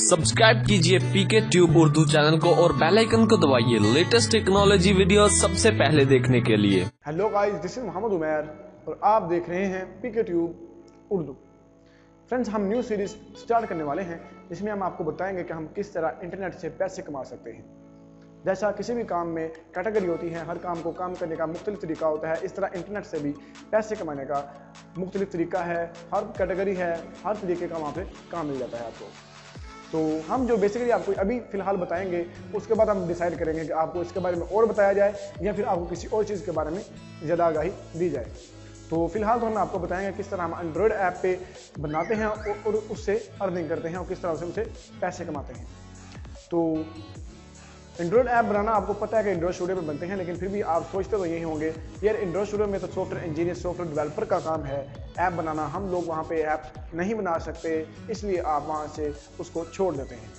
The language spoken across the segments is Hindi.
सब्सक्राइब कीजिए पीके ट्यूब उर्दू चैनल को और बेल आइकन को दबाइए लेटेस्ट टेक्नोलॉजी वीडियो सबसे पहले देखने के लिए। Hello guys, this is Mohammad Umair और आप देख रहे हैं पीके ट्यूब उर्दू। फ्रेंड्स, हम न्यू सीरीज स्टार्ट करने वाले हैं जिसमें हम आपको बताएंगे कि हम किस तरह इंटरनेट से पैसे कमा सकते हैं। जैसा किसी भी काम में कैटेगरी होती है, हर काम को काम करने का मुख्तलिफ तरीका होता है, इस तरह इंटरनेट से भी पैसे कमाने का मुख्तलिफ तरीका है, हर कैटेगरी है, हर तरीके का वहाँ पे काम मिल जाता है आपको। तो हम जो बेसिकली आपको अभी फ़िलहाल बताएंगे, उसके बाद हम डिसाइड करेंगे कि आपको इसके बारे में और बताया जाए या फिर आपको किसी और चीज़ के बारे में ज़्यादा आगाही दी जाए। तो फिलहाल तो हम आपको बताएंगे किस तरह हम एंड्रॉयड ऐप पे बनाते हैं और उससे अर्निंग करते हैं और किस तरह से उनसे पैसे कमाते हैं। तो एंड्रॉयड ऐप बनाना आपको पता है कि एंड्रॉयड स्टूडियो में बनते हैं, लेकिन फिर भी आप सोचते तो यही होंगे यार एंड्रॉयड स्टूडियो में तो सॉफ्टवेयर इंजीनियर, सॉफ्टवेयर डेवलपर का काम है ऐप बनाना, हम लोग वहाँ पे ऐप नहीं बना सकते, इसलिए आप वहाँ से उसको छोड़ देते हैं।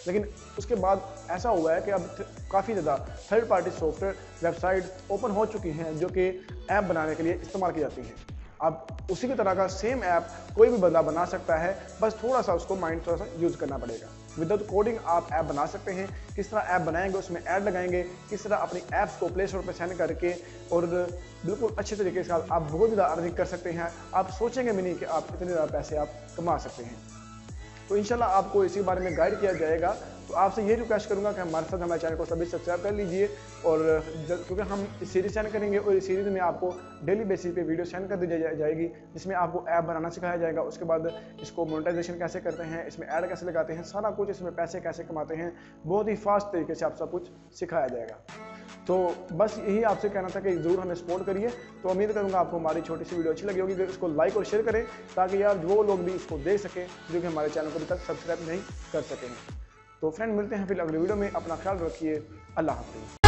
लेकिन उसके बाद ऐसा हुआ है कि अब काफ़ी ज़्यादा third party software website open हो चुकी हैं जो कि ऐप बनाने के लिए इस्तेमाल की जाती हैं। अब उसी की तरह का सेम ऐप कोई भी बंदा बना सकता है, बस थोड़ा सा उसको माइंड थोड़ा सा यूज़ करना पड़ेगा। विदाउट कोडिंग आप ऐप बना सकते हैं। किस तरह ऐप बनाएंगे, उसमें ऐड लगाएंगे, किस तरह अपनी ऐप्स को प्ले स्टोर पर सेंड करके और बिल्कुल अच्छे तरीके से आप बहुत ज़्यादा अर्निंग कर सकते हैं। आप सोचेंगे भी नहीं कि आप इतने ज़्यादा पैसे आप कमा सकते हैं। तो इंशाल्लाह आपको इसी बारे में गाइड किया जाएगा। तो आपसे ये रिक्वेस्ट करूंगा कि हमारे साथ हमारे चैनल को सभी सब्सक्राइब कर लीजिए और क्योंकि हम इस सीरीज सेंड करेंगे और इस सीरीज में आपको डेली बेसिस पे वीडियो सेंड कर दी जाएगी जिसमें आपको ऐप बनाना सिखाया जाएगा। उसके बाद इसको मोनेटाइजेशन कैसे करते हैं, इसमें ऐड कैसे लगाते हैं, सारा कुछ, इसमें पैसे कैसे कमाते हैं, बहुत ही फास्ट तरीके से आप सब कुछ सिखाया जाएगा। तो बस यही आपसे कहना था कि ज़रूर हमें सपोर्ट करिए। तो उम्मीद करूंगा आपको हमारी छोटी सी वीडियो अच्छी लगी होगी, इसको लाइक और शेयर करें ताकि यार वो लोग भी इसको देख सकें जो कि हमारे चैनल को अभी तक सब्सक्राइब नहीं कर सके हैं। तो फ्रेंड, मिलते हैं फिर अगली वीडियो में। अपना ख्याल रखिए। अल्लाह हाफ़िज़।